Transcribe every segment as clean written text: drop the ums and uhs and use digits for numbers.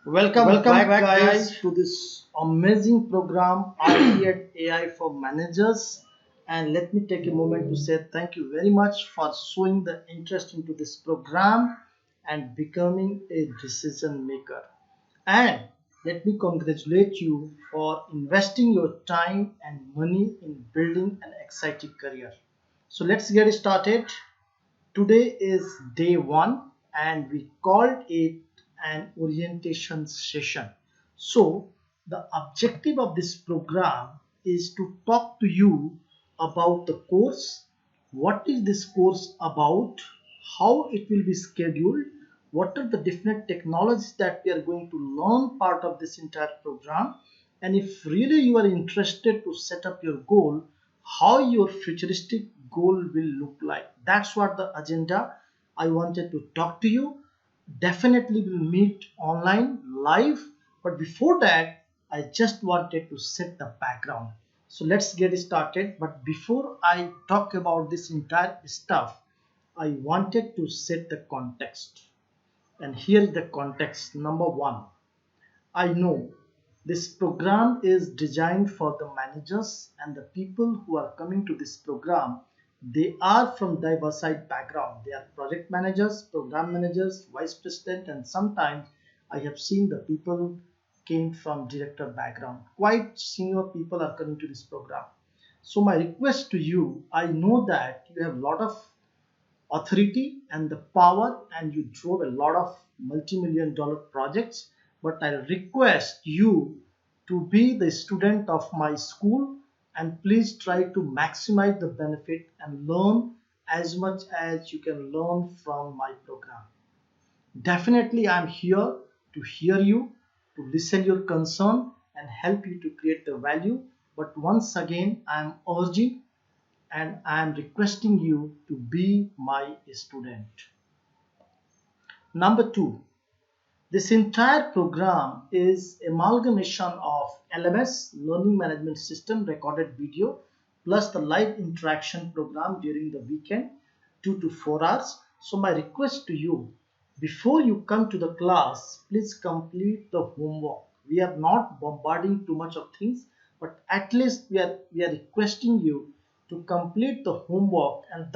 Welcome back, guys, to this amazing program, RT at AI for Managers. And let me take a moment to say thank you very much for showing the interest into this program and becoming a decision maker. And let me congratulate you for investing your time and money in building an exciting career. So let's get started. Today is day one, and we called it an orientation session. So, the objective of this program is to talk to you about the course, what is this course about, how it will be scheduled, what are the different technologies that we are going to learn part of this entire program, and if really you are interested to set up your goal, how your futuristic goal will look like. That's what the agenda I wanted to talk to you. Definitely we'll meet online live, but before that I just wanted to set the background. So let's get started. But before I talk about this entire stuff, I wanted to set the context. And here's the context. Number one, I know this program is designed for the managers and the people who are coming to this program. They are from diversified background. They are project managers, program managers, vice president, and sometimes I have seen the people came from director background. Quite senior people are coming to this program. So my request to you, I know that you have a lot of authority and the power and you drove a lot of multi-million dollar projects, but I request you to be the student of my school and please try to maximize the benefit and learn as much as you can learn from my program. Definitely I'm here to hear you, to listen your concern and help you to create the value, but once again I'm urging and I am requesting you to be my student. Number two, this entire program is amalgamation of LMS, Learning Management System, recorded video, plus the live interaction program during the weekend, 2 to 4 hours. So my request to you, before you come to the class, please complete the homework. We are not bombarding too much of things, but at least we are requesting you to complete the homework and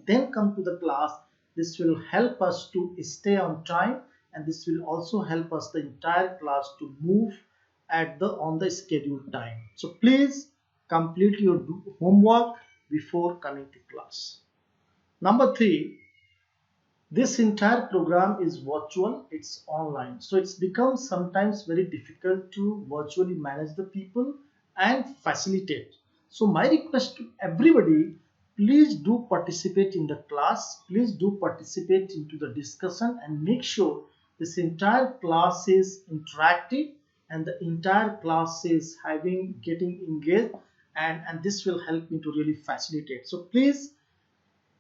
then come to the class. This will help us to stay on time and this will also help us the entire class to move on the scheduled time. So please complete your homework before coming to class. Number three, this entire program is virtual, it's online. So it's become sometimes very difficult to virtually manage the people and facilitate. So my request to everybody, please do participate in the class, please do participate into the discussion and make sure this entire class is interactive and the entire class is getting engaged and this will help me to really facilitate. So please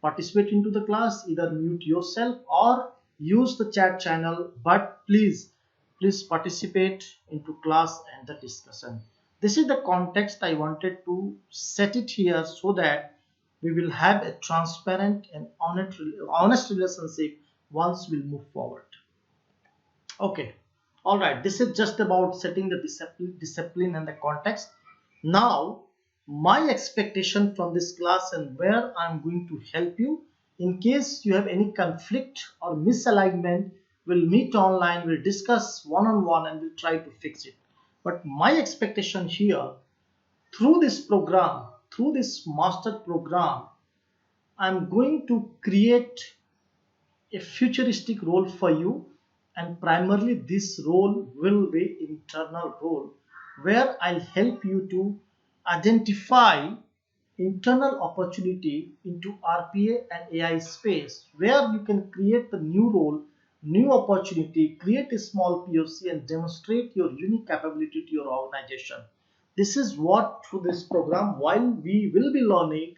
participate into the class, either mute yourself or use the chat channel, but please participate into class and the discussion. This is the context I wanted to set it here so that we will have a transparent and honest relationship once we move forward. Okay, all right, this is just about setting the discipline and the context. Now my expectation from this class and where I'm going to help you, in case you have any conflict or misalignment, we'll meet online, we'll discuss one-on-one and we'll try to fix it. But my expectation here, through this program, through this master program, I'm going to create a futuristic role for you, and primarily this role will be internal role where I'll help you to identify internal opportunity into RPA and AI space where you can create the new role, new opportunity, create a small POC and demonstrate your unique capability to your organization. This is what through this program, while we will be learning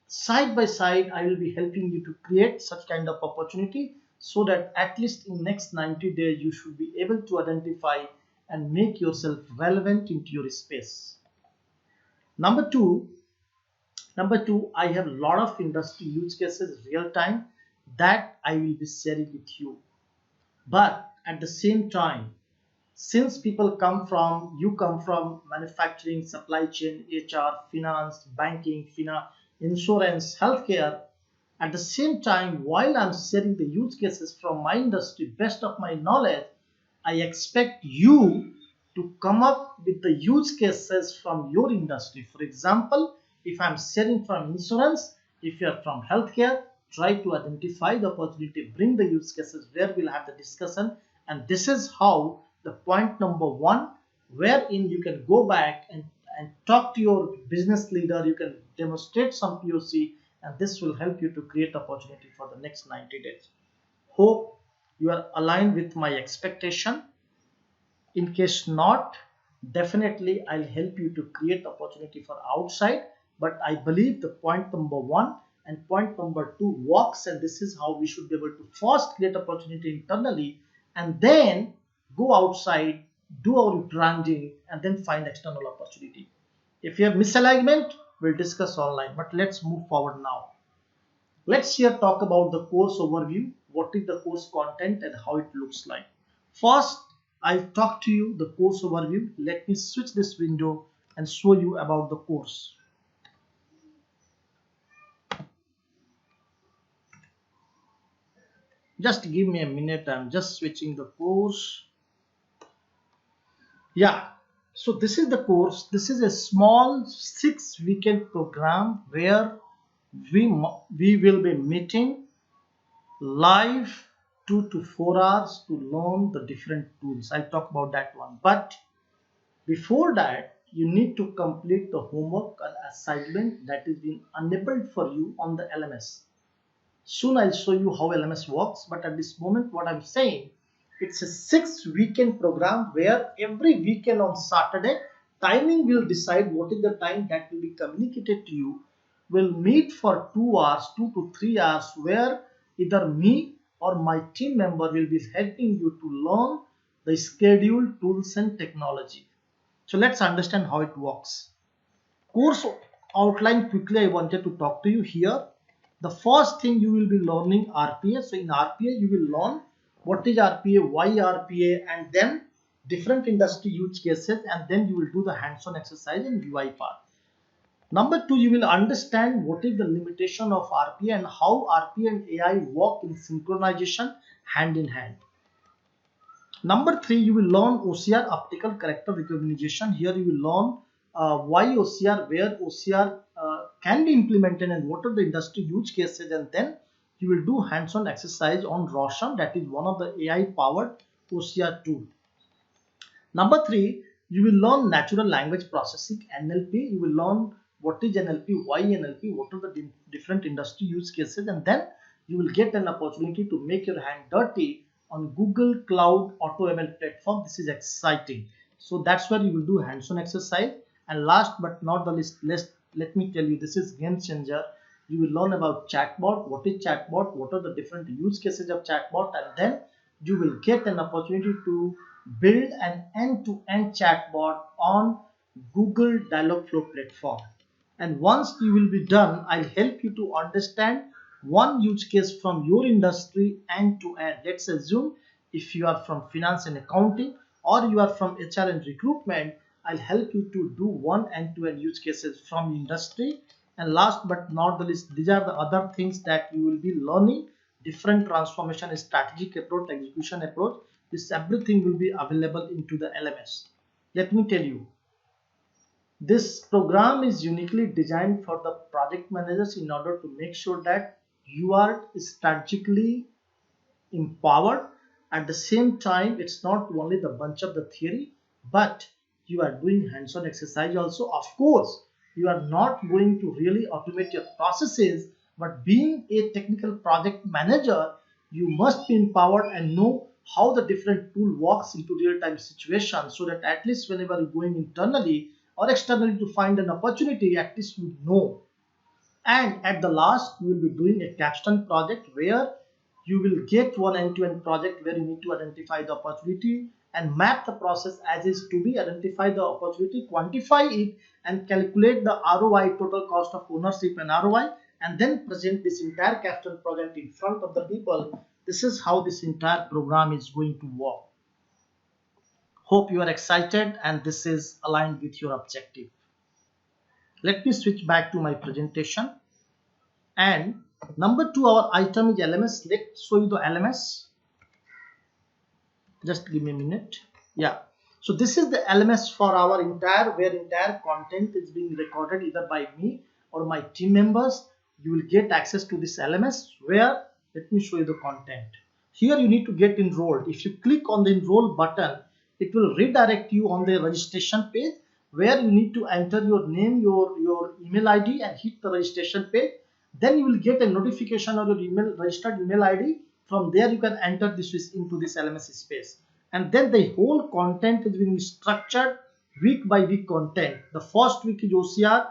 side by side, I will be helping you to create such kind of opportunity so that at least in next 90 days you should be able to identify and make yourself relevant into your space. Number two, I have a lot of industry use cases real time that I will be sharing with you. But at the same time, Since you come from manufacturing, supply chain, HR, finance, banking, insurance, healthcare. At the same time, while I'm sharing the use cases from my industry, best of my knowledge, I expect you to come up with the use cases from your industry. For example, if I'm sharing from insurance, if you're from healthcare, try to identify the opportunity, bring the use cases where we'll have the discussion. And this is how the point number one, wherein you can go back and talk to your business leader, you can demonstrate some POC, and this will help you to create opportunity for the next 90 days. Hope you are aligned with my expectation. In case not, definitely I'll help you to create opportunity for outside. But I believe the point number one and point number two works, and this is how we should be able to first create opportunity internally and then go outside, do our branding, and then find external opportunity. If you have misalignment, we'll discuss online, but let's move forward now. Let's here talk about the course overview. What is the course content and how it looks like. First, I'll talk to you the course overview. Let me switch this window and show you about the course. Just give me a minute. I'm just switching the course. Yeah. So this is the course. This is a small 6-weekend program where we will be meeting live 2 to 4 hours to learn the different tools. I'll talk about that one. But before that, you need to complete the homework and assignment that is being enabled for you on the LMS. Soon I'll show you how LMS works, but at this moment what I'm saying, it's a 6-weekend program where every weekend on Saturday, timing will decide what is the time that will be communicated to you. We'll meet for 2 hours, 2 to 3 hours, where either me or my team member will be helping you to learn the schedule, tools and technology. So let's understand how it works. Course outline quickly I wanted to talk to you here. The first thing you will be learning RPA. So in RPA you will learn what is RPA, why RPA, and then different industry use cases, and then you will do the hands-on exercise and UI part. Number two, you will understand what is the limitation of RPA and how RPA and AI work in synchronization hand in hand. Number three, you will learn OCR, optical character recognition. Here you will learn why OCR, where OCR can be implemented and what are the industry use cases, and then you will do hands-on exercise on Roshan, that is one of the AI powered OCR tool. Number three, you will learn natural language processing, NLP. You will learn what is NLP, why NLP, what are the different industry use cases, and then you will get an opportunity to make your hand dirty on Google Cloud AutoML platform. This is exciting. So that's where you will do hands-on exercise. And last but not the least, let me tell you, this is game changer. You will learn about chatbot. What is chatbot? What are the different use cases of chatbot? And then you will get an opportunity to build an end-to-end chatbot on Google Dialogflow platform. And once you will be done, I'll help you to understand one use case from your industry end to end. Let's assume if you are from finance and accounting or you are from HR and recruitment, I'll help you to do one end-to-end use cases from industry. And last but not the least, these are the other things that you will be learning. Different transformation, strategic approach, execution approach. This everything will be available into the LMS. Let me tell you, this program is uniquely designed for the project managers in order to make sure that you are strategically empowered. At the same time, it's not only the bunch of the theory, but you are doing hands-on exercise also. Of course, you are not going to really automate your processes, but being a technical project manager, you must be empowered and know how the different tool works into real-time situations, so that at least whenever you're going internally or externally to find an opportunity, at least you know. And at the last, you will be doing a capstone project where you will get one end-to-end project where you need to identify the opportunity and map the process as is to be, identify the opportunity, quantify it, and calculate the ROI, total cost of ownership and ROI, and then present this entire capstone project in front of the people. This is how this entire program is going to work. Hope you are excited and this is aligned with your objective. Let me switch back to my presentation. And number 2, our item is LMS. Let's show you the LMS. Just give me a minute. Yeah. So this is the LMS for our where entire content is being recorded either by me or my team members. You will get access to this LMS where, let me show you the content. Here you need to get enrolled. If you click on the enroll button, it will redirect you on the registration page where you need to enter your name, your email ID and hit the registration page. Then you will get a notification or your registered email ID. From there you can enter this into this LMS space, and then the whole content is being structured week by week content. The first week is OCR,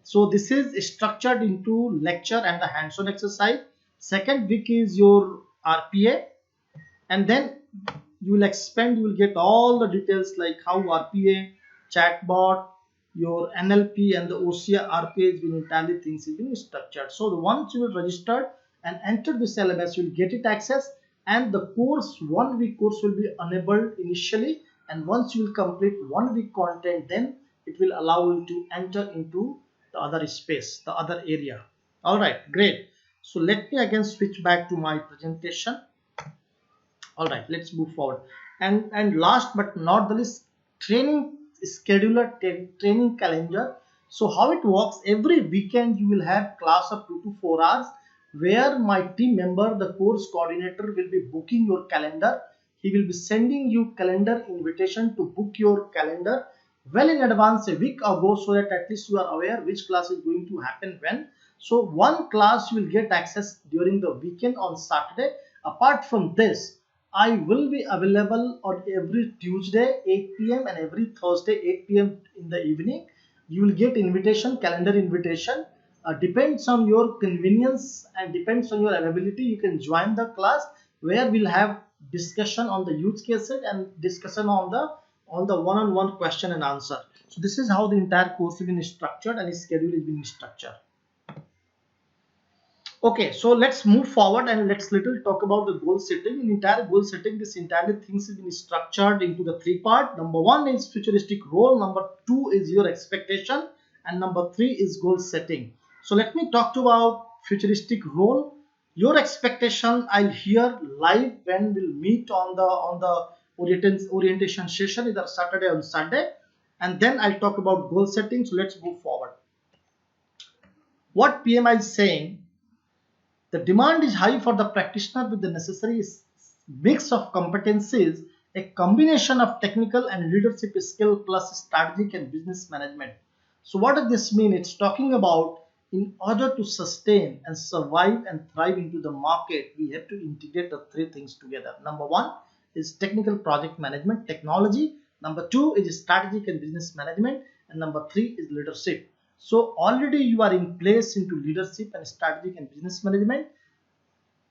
so this is structured into lecture and the hands-on exercise. Second week is your RPA, and then you will expand, you will get all the details like how RPA, chatbot, your NLP and the OCR RPA has been entirely things have been structured. So once you will register and enter this LMS, you will get it access, and the course, 1 week course will be enabled initially, and once you will complete 1 week content, then it will allow you to enter into the other space, the other area. All right, great. So let me again switch back to my presentation. All right, let's move forward. And last but not the least, training scheduler, training calendar. So how it works, every weekend you will have class of 2 to 4 hours where my team member, the course coordinator, will be booking your calendar. He will be sending you calendar invitation to book your calendar well in advance, a week ago, so that at least you are aware which class is going to happen when. So one class you will get access during the weekend on Saturday. Apart from this, I will be available on every Tuesday 8 p.m. and every Thursday 8 p.m. in the evening. You will get invitation, calendar invitation. Depends on your convenience and depends on your availability. You can join the class where we'll have discussion on the use cases and discussion on the one-on-one question and answer. So this is how the entire course is being structured and its schedule is being structured. Okay, so let's move forward and let's little talk about the goal setting. In entire goal setting, this entirely things have been structured into the 3 part. Number 1 is futuristic role, number 2 is your expectation, and number 3 is goal setting. So let me talk about futuristic role. Your expectation I'll hear live when we'll meet on the orientation session either Saturday or Sunday, and then I'll talk about goal setting. So let's move forward. What PMI is saying, the demand is high for the practitioner with the necessary mix of competencies, a combination of technical and leadership skill plus strategic and business management. So what does this mean? It's talking about in order to sustain and survive and thrive into the market, we have to integrate the 3 things together. Number 1 is technical project management, technology. Number 2 is strategic and business management. And number 3 is leadership. So already you are in place into leadership and strategic and business management.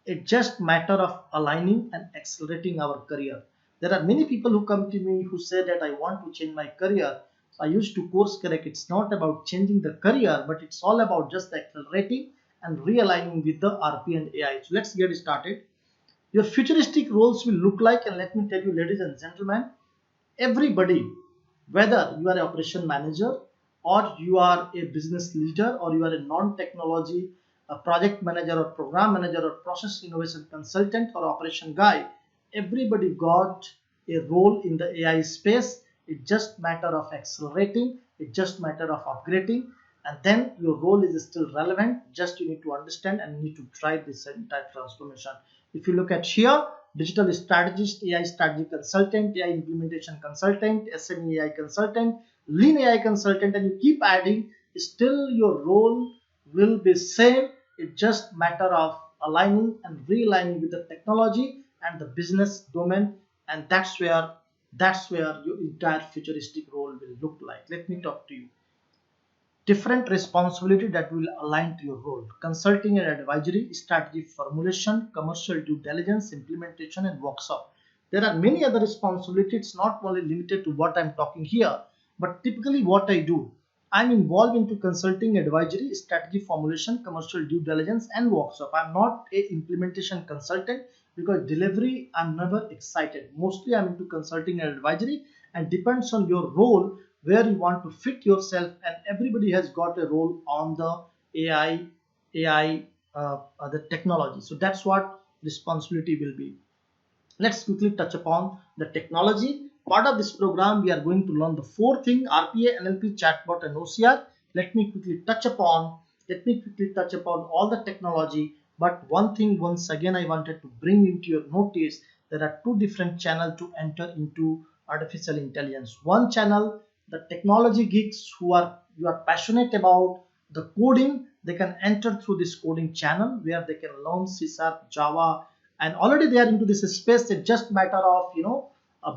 It's just matter of aligning and accelerating our career. There are many people who come to me who say that I want to change my career. So I used to course correct. It's not about changing the career, but it's all about just accelerating and realigning with the RP and AI. So let's get started. Your futuristic roles will look like, and let me tell you, ladies and gentlemen, everybody, whether you are an operation manager, or you are a business leader, or you are a non-technology a project manager or program manager or process innovation consultant or operation guy, everybody got a role in the AI space. It's just matter of accelerating, it's just matter of upgrading, and then your role is still relevant. Just you need to understand and you need to drive this entire transformation. If you look at here, digital strategist, AI strategy consultant, AI implementation consultant, SME AI consultant, lean AI consultant, and you keep adding, still your role will be same. It's just matter of aligning and realigning with the technology and the business domain, and that's where your entire futuristic role will look like. Let me talk to you. Different responsibility that will align to your role: consulting and advisory, strategy formulation, commercial due diligence, implementation, and workshop. There are many other responsibilities. It's not only limited to what I'm talking here, but typically what I do, I'm involved into consulting, advisory, strategy formulation, commercial due diligence, and workshop. I'm not a implementation consultant because delivery I'm never excited. Mostly I'm into consulting and advisory, and depends on your role where you want to fit yourself, and everybody has got a role on the AI the technology. So that's what responsibility will be. Let's quickly touch upon the technology. Part of this program, we are going to learn the four things: RPA, NLP, chatbot, and OCR. Let me quickly touch upon. Let me quickly touch upon all the technology. But one thing, once again, I wanted to bring into your notice: there are two different channels to enter into artificial intelligence. One channel, the technology geeks who are you are passionate about the coding, they can enter through this coding channel where they can learn C#, Java, and already they are into this space. It's just matter of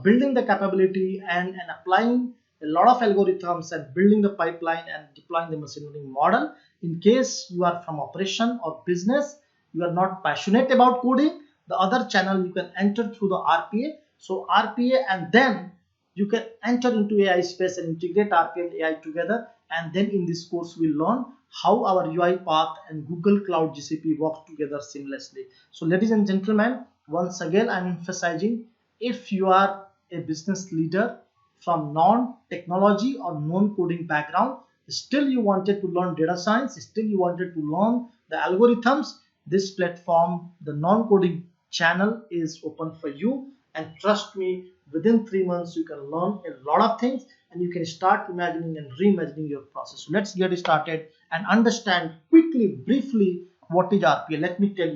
building the capability and applying a lot of algorithms and building the pipeline and deploying the machine learning model. In case you are from operation or business, you are not passionate about coding, the other channel you can enter through the RPA. So RPA, and then you can enter into AI space and integrate RPA and AI together. And then in this course we'll learn how our UiPath and Google Cloud GCP work together seamlessly. So ladies and gentlemen, once again I'm emphasizing, if you are a business leader from non-technology or non-coding background, still you wanted to learn data science, still you wanted to learn the algorithms, this platform, the non-coding channel, is open for you. And trust me, within 3 months you can learn a lot of things and you can start imagining and reimagining your process. So let's get started and understand quickly, briefly, what is RPA. Let me tell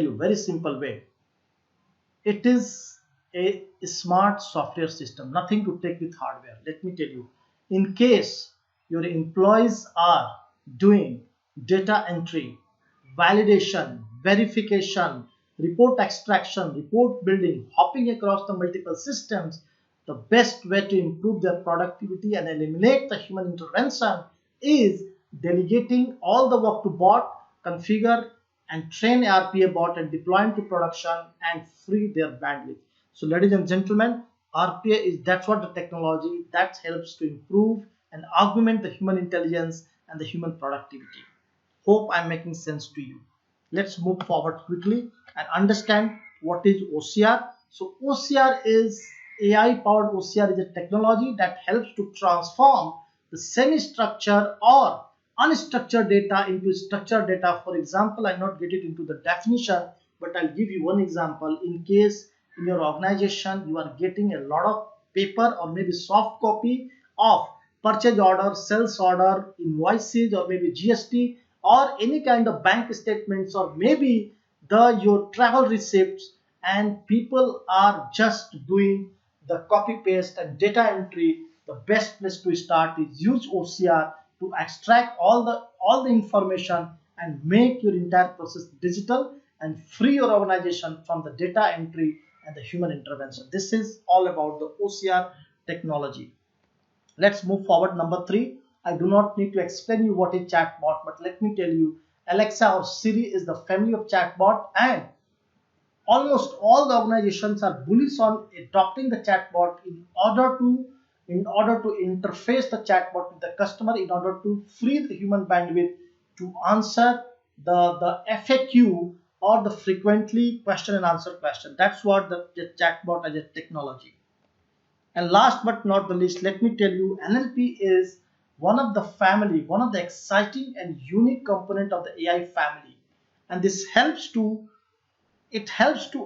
you very simple way. It is a smart software system, nothing to take with hardware. Let me tell you, in case your employees are doing data entry, validation, verification, report extraction, report building, hopping across the multiple systems, the best way to improve their productivity and eliminate the human intervention is delegating all the work to bot, configure and train RPA bot and deploy into production and free their bandwidth. So ladies and gentlemen, RPA is, that's what the technology that helps to improve and augment the human intelligence and the human productivity. Hope I'm making sense to you. Let's move forward quickly and understand what is OCR. So OCR is AI powered. OCR is a technology that helps to transform the semi-structured or unstructured data into structured data. For example, I'll not get it into the definition, but I'll give you one example. In case in your organization you are getting a lot of paper or maybe soft copy of purchase order, sales order, invoices, or maybe GST, or any kind of bank statements, or maybe your travel receipts, and people are just doing the copy paste and data entry, the best place to start is use OCR to extract all the information and make your entire process digital and free your organization from the data entry and the human intervention. This is all about the OCR technology. Let's move forward. Number 3. I do not need to explain you what is chatbot, but let me tell you, Alexa or Siri is the family of chatbot, and almost all the organizations are bullish on adopting the chatbot in order to interface the chatbot with the customer, in order to free the human bandwidth to answer the FAQ or the frequently question and answer question. That's what the chatbot as a technology. And last but not the least, let me tell you, NLP is one of the exciting and unique component of the AI family, and this helps to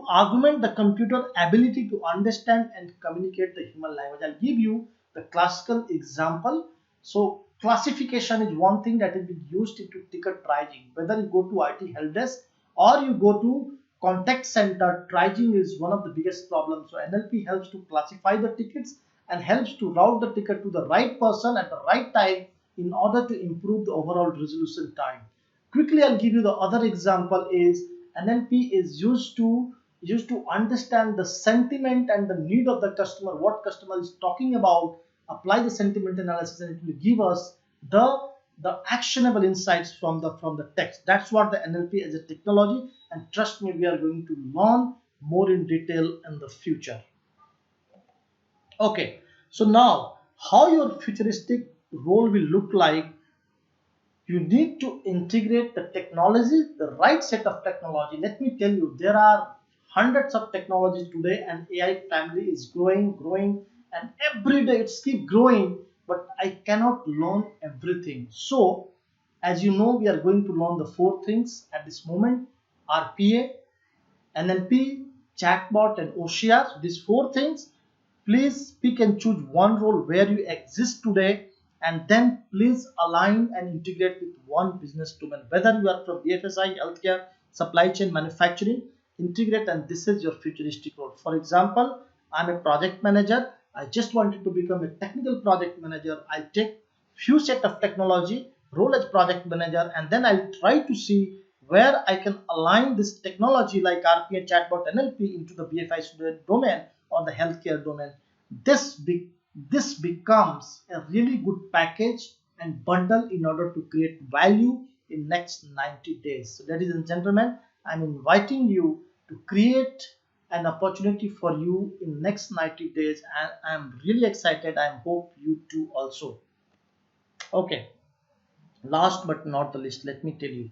augment the computer ability to understand and communicate the human language. I'll give you the classical example. So classification is one thing that is being used into ticket triaging. Whether you go to IT help desk or you go to contact center, triaging is one of the biggest problems. So NLP helps to classify the tickets and helps to route the ticket to the right person at the right time in order to improve the overall resolution time. Quickly, I'll give you the other example is NLP is used to understand the sentiment and the need of the customer, what customer is talking about, apply the sentiment analysis, and it will give us the actionable insights from the text. That's what the NLP as a technology, and trust me, we are going to learn more in detail in the future. Okay, so now how your futuristic role will look like. You need to integrate the technology, the right set of technology. Let me tell you, there are hundreds of technologies today, and AI family is growing, and every day it's keep growing, but I cannot learn everything. So as you know, we are going to learn the four things at this moment: RPA, NLP, chatbot, and OCR. So these four things, please pick and choose one role where you exist today, and then please align and integrate with one business domain. Whether you are from BFSI, healthcare, supply chain, manufacturing, integrate, and this is your futuristic role. For example, I'm a project manager. I just wanted to become a technical project manager. I take few set of technology role as project manager, and then I'll try to see where I can align this technology like RPA, chatbot, NLP into the BFI student domain or the healthcare domain. This becomes a really good package and bundle in order to create value in next 90 days. So ladies and gentlemen, I'm inviting you to create an opportunity for you in next 90 days, and I'm really excited. I hope you too also. Okay, last but not the least, let me tell you,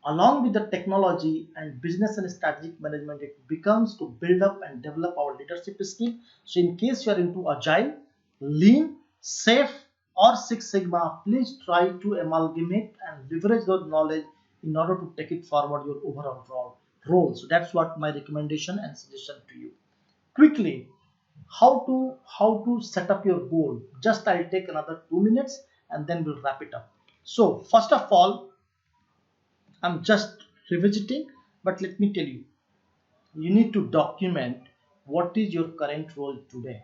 along with the technology and business and strategic management, it becomes to build up and develop our leadership skill. So in case you are into agile, lean, safe, or Six Sigma, please try to amalgamate and leverage your knowledge in order to take it forward your overall role. So that's what my recommendation and suggestion to you. Quickly, how to set up your goal. Just I'll take another 2 minutes and then we'll wrap it up. So first of all, I'm just revisiting, but let me tell you, you need to document what is your current role today,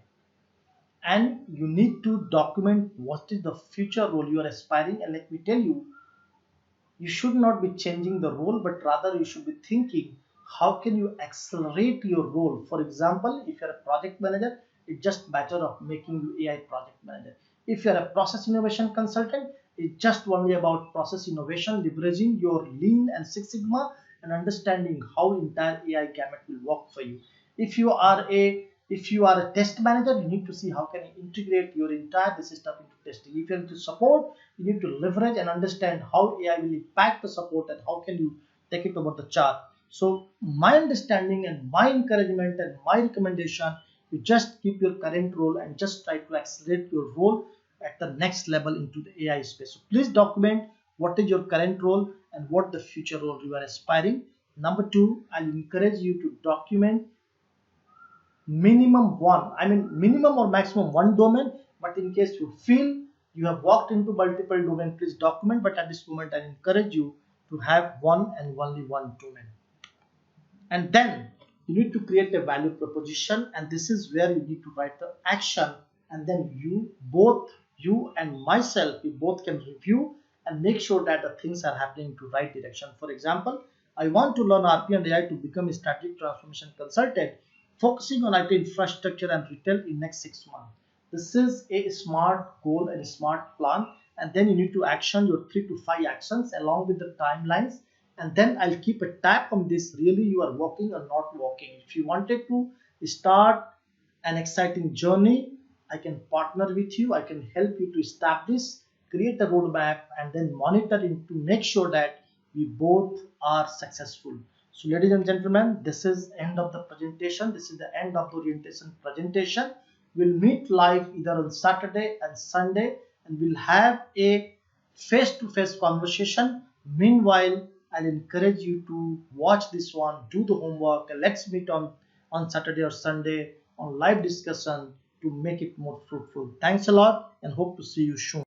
and you need to document what is the future role you are aspiring. And let me tell you, you should not be changing the role, but rather you should be thinking how can you accelerate your role. For example, if you're a project manager, it's just matter of making you AI project manager. If you're a process innovation consultant, it's just only about process innovation, leveraging your lean and Six Sigma and understanding how entire AI gamut will work for you. If you are a test manager, you need to see how can you integrate your entire the system into testing. If you're into support, you need to leverage and understand how AI will impact the support and how can you take it over the chart. So my understanding and my encouragement and my recommendation, you just keep your current role and just try to accelerate your role at the next level into the AI space. So please document what is your current role and what the future role you are aspiring. Number two, I'll encourage you to document minimum or maximum one domain, but in case you feel you have walked into multiple domain, please document. But at this moment, I encourage you to have one and only one domain. And then you need to create a value proposition, and this is where you need to write the action, and then you and myself, we both can review and make sure that the things are happening to right direction. For example, I want to learn RP and AI to become a strategic transformation consultant focusing on IT infrastructure and retail in next 6 months. This is a smart goal and a smart plan, and then you need to action your 3 to 5 actions along with the timelines, and then I'll keep a tab on this really you are working or not working. If you wanted to start an exciting journey, I can partner with you, I can help you to establish, create a roadmap, and then monitor it to make sure that we both are successful. So ladies and gentlemen, this is end of the presentation. This is the end of the orientation presentation. We'll meet live either on Saturday and Sunday, and we'll have a face-to-face conversation. Meanwhile, I'll encourage you to watch this one, do the homework, and let's meet on Saturday or Sunday on live discussion to make it more fruitful. Thanks a lot and hope to see you soon.